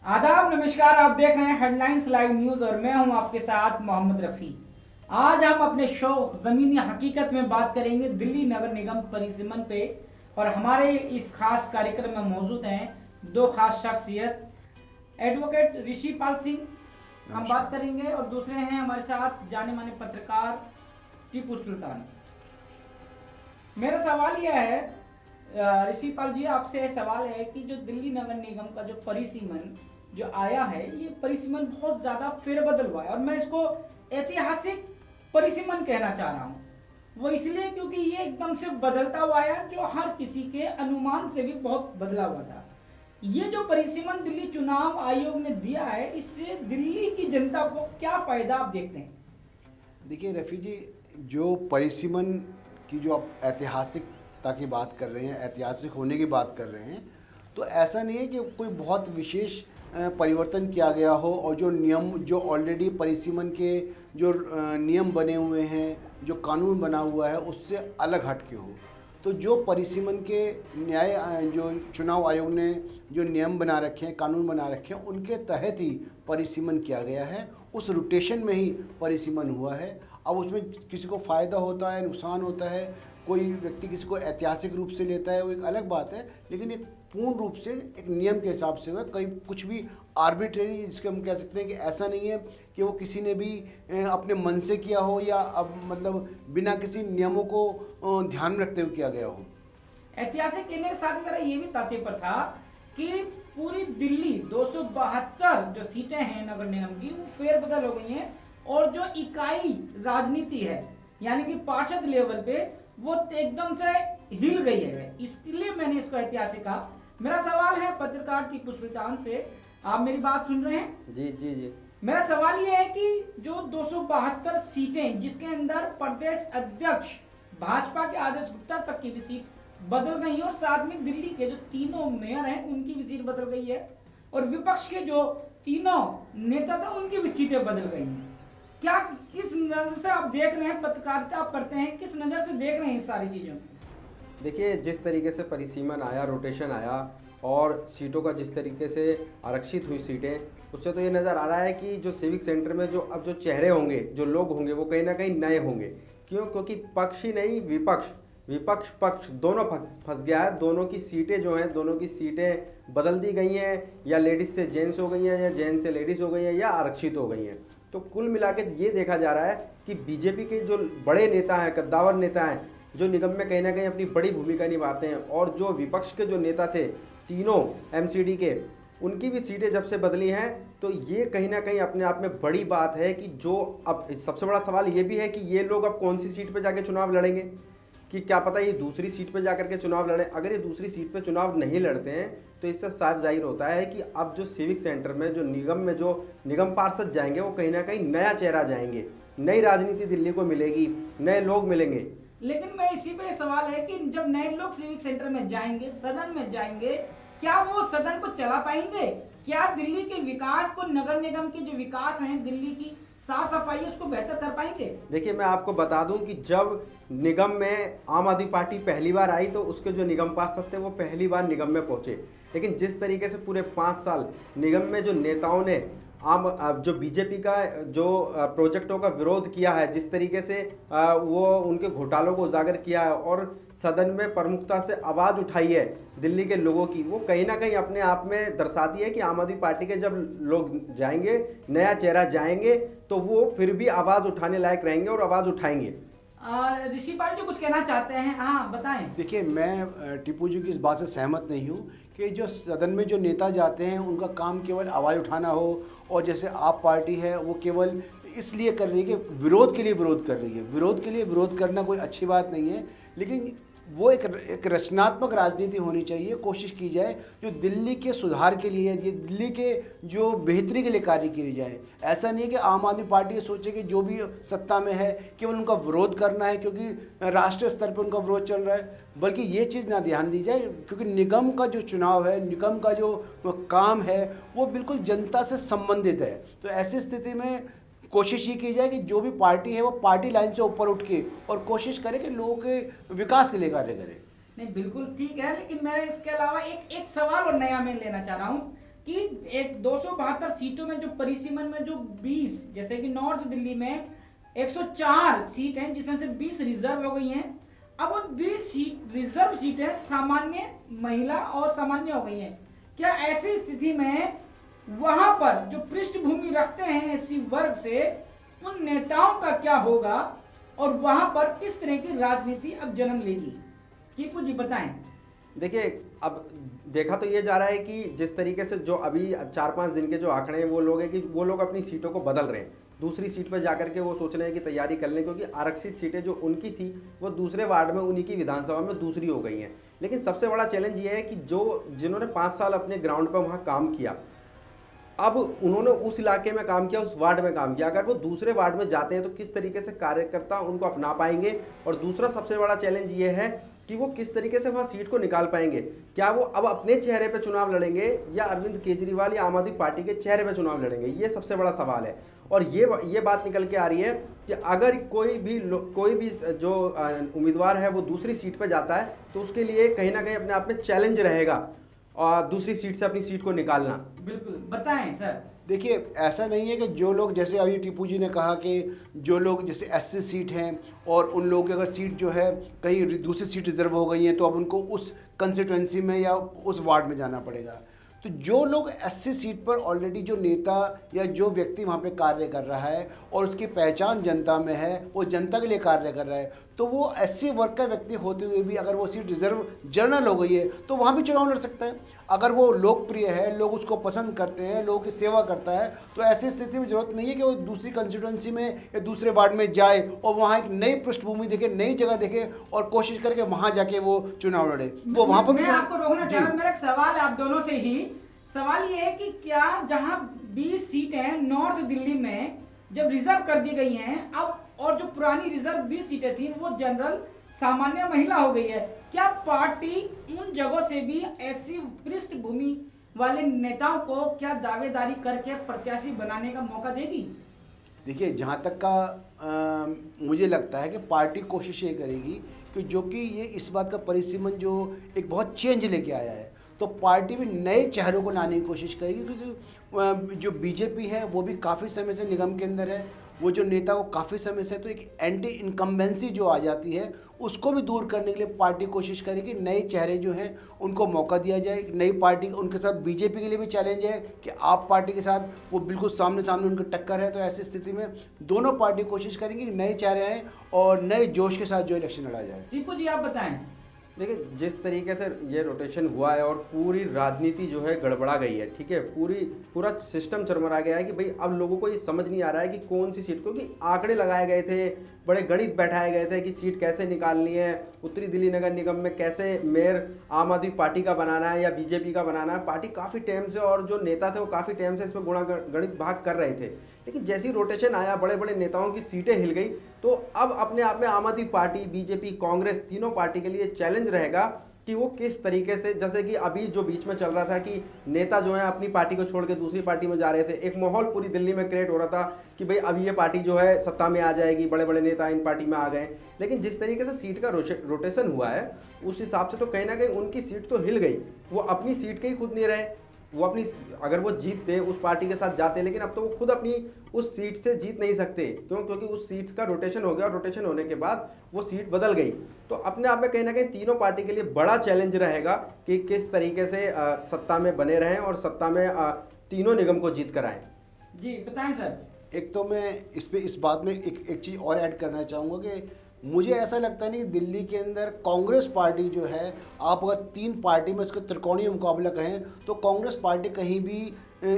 आदाब नमस्कार। आप देख रहे हैं हेडलाइंस लाइव न्यूज और मैं हूं आपके साथ मोहम्मद रफी। आज हम अपने शो जमीनी हकीकत में बात करेंगे दिल्ली नगर निगम परिसीमन पे और हमारे इस खास कार्यक्रम में मौजूद हैं दो खास शख्सियत, एडवोकेट ऋषि पाल सिंह हम बात करेंगे और दूसरे हैं हमारे साथ जाने माने पत्रकार टीपू सुल्तान। मेरा सवाल यह है ऋषि पाल जी, आपसे सवाल है कि जो दिल्ली नगर निगम का जो परिसीमन जो आया है, ये परिसीमन बहुत ज्यादा फेरबदल हुआ है और मैं इसको ऐतिहासिक परिसीमन कहना चाह रहा हूँ। वो इसलिए क्योंकि ये एकदम से बदलता हुआ आया जो हर किसी के अनुमान से भी बहुत बदला हुआ था। ये जो परिसीमन दिल्ली चुनाव आयोग ने दिया है, इससे दिल्ली की जनता को क्या फायदा आप देखते हैं? देखिए रफ़ी जी, जो परिसीमन की जो आप ऐतिहासिकता की बात कर रहे हैं, ऐतिहासिक होने की बात कर रहे हैं, तो ऐसा नहीं है कि कोई बहुत विशेष परिवर्तन किया गया हो और जो नियम जो ऑलरेडी परिसीमन के जो नियम बने हुए हैं, जो कानून बना हुआ है, उससे अलग हट के हो। तो जो परिसीमन के जो चुनाव आयोग ने जो नियम बना रखे हैं, कानून बना रखे हैं, उनके तहत ही परिसीमन किया गया है। उस रोटेशन में ही परिसीमन हुआ है। अब उसमें किसी को फ़ायदा होता है, नुकसान होता है, कोई व्यक्ति किसी को ऐतिहासिक रूप से लेता है, वो एक अलग बात है, लेकिन एक पूर्ण रूप से एक नियम के हिसाब से हुआ। कहीं कुछ भी आर्बिट्रेरी, जिसको हम कह सकते हैं कि ऐसा नहीं है कि वो किसी ने भी अपने मन से किया हो या अब मतलब बिना किसी नियमों को ध्यान में रखते हुए किया गया हो। ऐतिहासिक कहने के साथ मेरा ये भी तात्पर्य था कि पूरी दिल्ली 272 जो सीटें हैं नगर निगम की, वो फेरबदल हो गई हैं और जो इकाई राजनीति है यानी कि पार्षद लेवल पे वो एकदम से हिल गई है। इसलिए मैंने इसको ऐतिहासिक कहा। मेरा सवाल है पत्रकार टीपू सुल्तान से, आप मेरी बात सुन रहे हैं? जी जी जी। मेरा सवाल ये है कि जो 272 सीटें जिसके अंदर प्रदेश अध्यक्ष भाजपा के आदेश गुप्ता तक की भी सीट बदल गई और साथ में दिल्ली के जो तीनों मेयर हैं उनकी भी सीट बदल गई है और विपक्ष के जो तीनों नेता थे उनकी भी सीटें बदल गई हैं। क्या किस नजर से आप देख रहे हैं, पत्रकारिता आप करते हैं, किस नजर से देख रहे हैं इस सारी चीजों? देखिए, जिस तरीके से परिसीमन आया, रोटेशन आया और सीटों का जिस तरीके से आरक्षित हुई सीटें, उससे तो ये नज़र आ रहा है कि जो सिविक सेंटर में जो अब जो चेहरे होंगे, जो लोग होंगे, वो कहीं ना कहीं नए होंगे। क्यों? क्योंकि पक्ष ही नहीं, विपक्ष पक्ष दोनों फंस गया है। दोनों की सीटें जो हैं, दोनों की सीटें बदल दी गई हैं, या लेडीज़ से जेंट्स हो गई हैं या जेंट्स से लेडीज़ हो गई हैं या आरक्षित हो गई हैं। तो कुल मिला के ये देखा जा रहा है कि बीजेपी के जो बड़े नेता हैं, कद्दावर नेता हैं, जो निगम में कहीं ना कहीं अपनी बड़ी भूमिका निभाते हैं, और जो विपक्ष के जो नेता थे तीनों एमसीडी के, उनकी भी सीटें जब से बदली हैं, तो ये कहीं ना कहीं अपने आप में बड़ी बात है कि जो अब सबसे बड़ा सवाल ये भी है कि ये लोग अब कौन सी सीट पे जाके चुनाव लड़ेंगे, कि क्या पता ये दूसरी सीट पे जाकर के चुनाव लड़ें। अगर ये दूसरी सीट पे चुनाव नहीं लड़ते हैं तो इससे साफ जाहिर होता है कि अब जो सिविक सेंटर में जो निगम पार्षद जाएंगे, वो कहीं ना कहीं नया चेहरा जाएंगे, नई राजनीति दिल्ली को मिलेगी, नए लोग मिलेंगे। लेकिन मैं इसी पे सवाल है कि जब नए लोग सिविक सेंटर में जाएंगे, सदन में जाएंगे, क्या वो सदन को चला पाएंगे? क्या दिल्ली के विकास को, नगर निगम के जो विकास है, दिल्ली की साफ सफाई, उसको बेहतर कर पाएंगे? देखिए, मैं आपको बता दूं कि जब निगम में आम आदमी पार्टी पहली बार आई तो उसके जो निगम पार्षद थे वो पहली बार निगम में पहुंचे। लेकिन जिस तरीके से पूरे 5 साल निगम में जो नेताओं ने जो बीजेपी का जो प्रोजेक्टों का विरोध किया है, जिस तरीके से वो उनके घोटालों को उजागर किया है और सदन में प्रमुखता से आवाज़ उठाई है दिल्ली के लोगों की, वो कहीं ना कहीं अपने आप में दर्शाती है कि आम आदमी पार्टी के जब लोग जाएंगे, नया चेहरा जाएंगे, तो वो फिर भी आवाज़ उठाने लायक रहेंगे और आवाज़ उठाएंगे। ऋषि पाल जी कुछ कहना चाहते हैं? हाँ बताएं। देखिए, मैं टीपू जी की इस बात से सहमत नहीं हूँ कि जो सदन में जो नेता जाते हैं उनका काम केवल आवाज़ उठाना हो, और जैसे आप पार्टी है वो केवल इसलिए कर रही है कि विरोध के लिए विरोध कर रही है। विरोध के लिए विरोध करना कोई अच्छी बात नहीं है, लेकिन वो एक रचनात्मक राजनीति होनी चाहिए। कोशिश की जाए जो दिल्ली के सुधार के लिए, ये दिल्ली के जो बेहतरी के लिए कार्य किए जाए। ऐसा नहीं है कि आम आदमी पार्टी ये सोचे कि जो भी सत्ता में है केवल उनका विरोध करना है क्योंकि राष्ट्रीय स्तर पर उनका विरोध चल रहा है, बल्कि ये चीज़ ना ध्यान दी जाए क्योंकि निगम का जो चुनाव है, निगम का जो काम है, वो बिल्कुल जनता से संबंधित है। तो ऐसी स्थिति में कोशिश ये की जाए कि जो भी पार्टी है वो पार्टी लाइन से ऊपर उठ के और कोशिश करे कि लोगों के विकास के लिए कार्य करे। नहीं, बिल्कुल ठीक है, लेकिन मैं इसके अलावा एक सवाल और नया मैं लेना चाह रहा हूँ कि एक 272 सीटों में जो परिसीमन में जो 20, जैसे कि नॉर्थ दिल्ली में 104 सीट हैं जिसमें से 20 रिजर्व हो गई हैं। अब उन 20 सीट रिजर्व सीटें सामान्य महिला और सामान्य हो गई हैं। क्या ऐसी स्थिति में वहां पर जो पृष्ठभूमि रखते हैं एससी वर्ग से, उन नेताओं का क्या होगा और वहां पर किस तरह की राजनीति अब जन्म लेगी? टीपू जी बताएं। देखिए, अब देखा तो ये जा रहा है कि जिस तरीके से जो अभी 4-5 दिन के जो आंकड़े हैं वो लोग हैं कि वो लोग अपनी सीटों को बदल रहे हैं, दूसरी सीट पर जाकर के वो सोच रहे हैं कि तैयारी कर लें, क्योंकि आरक्षित सीटें जो उनकी थी वो दूसरे वार्ड में उन्हीं की विधानसभा में दूसरी हो गई हैं। लेकिन सबसे बड़ा चैलेंज ये है कि जिन्होंने 5 साल अपने ग्राउंड पर वहाँ काम किया, अब उन्होंने उस इलाके में काम किया, उस वार्ड में काम किया, अगर वो दूसरे वार्ड में जाते हैं तो किस तरीके से कार्यकर्ता उनको अपना पाएंगे। और दूसरा सबसे बड़ा चैलेंज ये है कि वो किस तरीके से वहाँ सीट को निकाल पाएंगे। क्या वो अब अपने चेहरे पे चुनाव लड़ेंगे या अरविंद केजरीवाल या आम आदमी पार्टी के चेहरे पे चुनाव लड़ेंगे, ये सबसे बड़ा सवाल है। और ये बात निकल के आ रही है कि अगर कोई भी जो उम्मीदवार है वो दूसरी सीट पर जाता है तो उसके लिए कहीं ना कहीं अपने आप में चैलेंज रहेगा और दूसरी सीट से अपनी सीट को निकालना। बिल्कुल, बताएं सर। देखिए, ऐसा नहीं है कि जो लोग, जैसे अभी टीपू जी ने कहा कि जो लोग जैसे 80 सीट हैं और उन लोगों की अगर सीट जो है कहीं दूसरी सीट रिजर्व हो गई है तो अब उनको उस कंस्टिट्यूंसी में या उस वार्ड में जाना पड़ेगा। तो जो लोग 80 सीट पर ऑलरेडी जो नेता या जो व्यक्ति वहाँ पे कार्य कर रहा है और उसकी पहचान जनता में है, वो जनता के लिए कार्य कर रहा है, तो वो 80 वर्ग का व्यक्ति होते हुए भी अगर वो सीट रिजर्व जनरल हो गई है तो वहाँ भी चुनाव लड़ सकता है। अगर वो लोकप्रिय है, लोग उसको पसंद करते हैं, लोगों की सेवा करता है, तो ऐसी स्थिति में जरूरत नहीं है कि वो दूसरी कंस्टिट्यूंसी में या दूसरे वार्ड में जाए और वहाँ एक नई पृष्ठभूमि देखे, नई जगह देखे और कोशिश करके वहाँ जाके वो चुनाव लड़े। वो वहाँ पर मैं आपको रोकना चाह रहा हूँ, मेरा एक सवाल है आप दोनों से ही। सवाल ये है कि क्या जहां 20 सीटें नॉर्थ दिल्ली में जब रिजर्व कर दी गई हैं अब, और जो पुरानी रिजर्व 20 सीटें थी वो जनरल सामान्य महिला हो गई है, क्या पार्टी उन जगहों से भी ऐसी पृष्ठभूमि वाले नेताओं को क्या दावेदारी करके प्रत्याशी बनाने का मौका देगी? देखिए, जहाँ तक का मुझे लगता है कि पार्टी कोशिश ये करेगी कि जो कि ये इस बात का परिसीमन जो एक बहुत चेंज लेके आया है, तो पार्टी भी नए चेहरों को लाने की कोशिश करेगी, क्योंकि जो बीजेपी है वो भी काफ़ी समय से निगम के अंदर है, वो जो नेता वो काफ़ी समय से, तो एक एंटी इनकम्बेंसी जो आ जाती है उसको भी दूर करने के लिए पार्टी कोशिश करेगी। नए चेहरे जो हैं उनको मौका दिया जाए, नई पार्टी उनके साथ। बीजेपी के लिए भी चैलेंज है कि आप पार्टी के साथ वो बिल्कुल सामने सामने उनकी टक्कर है, तो ऐसी स्थिति में दोनों पार्टी कोशिश करेंगी कि नए चेहरे आएँ और नए जोश के साथ जो इलेक्शन लड़ा जाए। दीपू जी आप बताएं। देखिए, जिस तरीके से ये रोटेशन हुआ है और पूरी राजनीति जो है गड़बड़ा गई है, ठीक है, पूरा सिस्टम चरमरा गया है कि भाई अब लोगों को ये समझ नहीं आ रहा है कि कौन सी सीट, क्योंकि आंकड़े लगाए गए थे, बड़े गणित बैठाए गए थे कि सीट कैसे निकालनी है, उत्तरी दिल्ली नगर निगम में कैसे मेयर आम आदमी पार्टी का बनाना है या बीजेपी का बनाना है। पार्टी काफ़ी टाइम से और जो नेता थे वो काफ़ी टाइम से इसमें गणित भाग कर रहे थे, लेकिन जैसी रोटेशन आया, बड़े बड़े नेताओं की सीटें हिल गई, तो अब अपने आप में आम आदमी पार्टी, बीजेपी, कांग्रेस, तीनों पार्टी के लिए चैलेंज रहेगा कि वो किस तरीके से, जैसे कि अभी जो बीच में चल रहा था कि नेता जो है अपनी पार्टी को छोड़ के दूसरी पार्टी में जा रहे थे, एक माहौल पूरी दिल्ली में क्रिएट हो रहा था कि भाई अब ये पार्टी जो है सत्ता में आ जाएगी, बड़े बड़े नेता इन पार्टी में आ गए। लेकिन जिस तरीके से सीट का रोटेशन हुआ है उस हिसाब से तो कहीं ना कहीं उनकी सीट तो हिल गई, वो अपनी सीट के ही खुद नहीं रहे। वो अपनी, अगर वो जीतते उस पार्टी के साथ जाते, लेकिन अब तो वो खुद अपनी उस सीट से जीत नहीं सकते। क्यों? क्योंकि उस सीट का रोटेशन हो गया और रोटेशन होने के बाद वो सीट बदल गई। तो अपने आप में कहीं ना कहीं तीनों पार्टी के लिए बड़ा चैलेंज रहेगा कि किस तरीके से सत्ता में बने रहें और सत्ता में तीनों निगम को जीत कर आएं। जी बताएं सर। एक तो मैं इस बात में एक चीज़ और ऐड करना चाहूँगा कि मुझे ऐसा लगता नहीं कि दिल्ली के अंदर कांग्रेस पार्टी जो है, आप अगर 3 पार्टी में उसका त्रिकोणीय मुकाबला कहें तो कांग्रेस पार्टी कहीं भी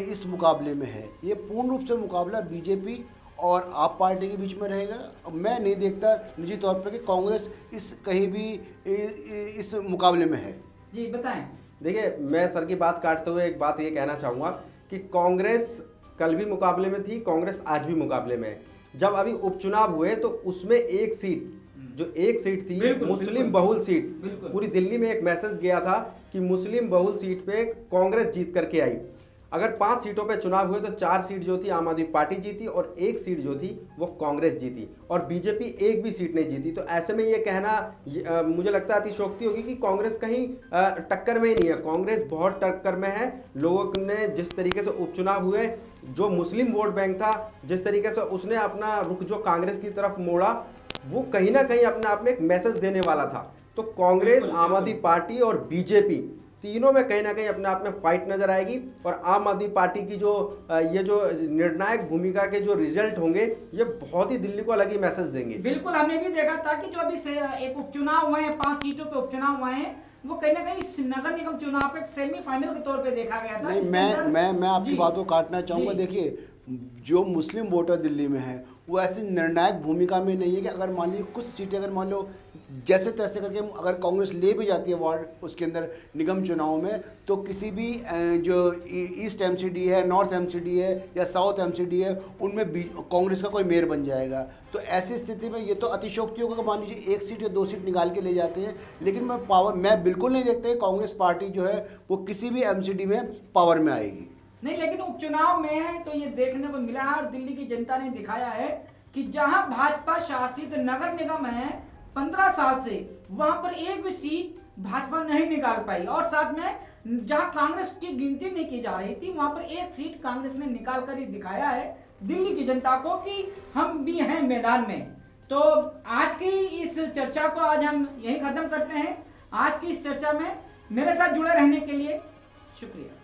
इस मुकाबले में है। ये पूर्ण रूप से मुकाबला बीजेपी और आप पार्टी के बीच में रहेगा। मैं नहीं देखता निजी तौर पर कि कांग्रेस कहीं भी इस मुकाबले में है। जी बताएं। देखिए, मैं सर की बात काटते हुए एक बात ये कहना चाहूँगा कि कांग्रेस कल भी मुकाबले में थी, कांग्रेस आज भी मुकाबले में है। जब अभी उपचुनाव हुए तो उसमें एक सीट थी मुस्लिम बहुल सीट, पूरी दिल्ली में एक मैसेज गया था कि मुस्लिम बहुल सीट पे कांग्रेस जीत करके आई। अगर 5 सीटों पे चुनाव हुए तो 4 सीट जो थी आम आदमी पार्टी जीती और 1 सीट जो थी वो कांग्रेस जीती और बीजेपी एक भी सीट नहीं जीती। तो ऐसे में ये कहना मुझे लगता है अतिशयोक्ति होगी कि कांग्रेस कहीं टक्कर में ही नहीं है। कांग्रेस बहुत टक्कर में है। लोगों ने जिस तरीके से उपचुनाव हुए, जो मुस्लिम वोट बैंक था, जिस तरीके से उसने अपना रुख जो कांग्रेस की तरफ मोड़ा, वो कहीं ना कहीं अपने आप में एक मैसेज देने वाला था। तो कांग्रेस, आम आदमी पार्टी और बीजेपी तीनों में कहीं ना कहीं अपने आप में फाइट नजर आएगी और आम आदमी पार्टी की जो ये जो निर्णायक भूमिका के जो रिजल्ट होंगे ये बहुत ही दिल्ली को अलग ही मैसेज देंगे। बिल्कुल, हमने भी देखा था कि जो अभी से एक उपचुनाव हुए हैं, 5 सीटों पे उपचुनाव हुए हैं, वो कहीं ना कहीं नगर निगम चुनाव पे सेमीफाइनल के तौर पे देखा गया था। नहीं, मैं आपकी बातों को काटना चाहूँगा। देखिए, जो मुस्लिम वोटर दिल्ली में है वो ऐसी निर्णायक भूमिका में नहीं है कि अगर मान लीजिए कुछ सीटें अगर मान लो जैसे तैसे करके अगर कांग्रेस ले भी जाती है वार्ड उसके अंदर निगम चुनाव में, तो किसी भी जो ईस्ट एमसीडी है, नॉर्थ एमसीडी है या साउथ एमसीडी है, उनमें कांग्रेस का कोई मेयर बन जाएगा। तो ऐसी स्थिति में ये तो अतिशयोक्ति होगा कि मान लीजिए 1 सीट या 2 सीट निकाल के ले जाते हैं, लेकिन मैं बिल्कुल नहीं देखता कि कांग्रेस पार्टी जो है वो किसी भी एमसीडी में पावर में आएगी। नहीं, लेकिन उपचुनाव में तो ये देखने को मिला है और दिल्ली की जनता ने दिखाया है कि जहां भाजपा शासित नगर निगम है 15 साल से, वहां पर एक भी सीट भाजपा नहीं निकाल पाई और साथ में जहां कांग्रेस की गिनती नहीं की जा रही थी वहां पर एक सीट कांग्रेस ने निकाल कर ही दिखाया है दिल्ली की जनता को कि हम भी हैं मैदान में। तो आज की इस चर्चा को आज हम यही खत्म करते हैं। आज की इस चर्चा में मेरे साथ जुड़े रहने के लिए शुक्रिया।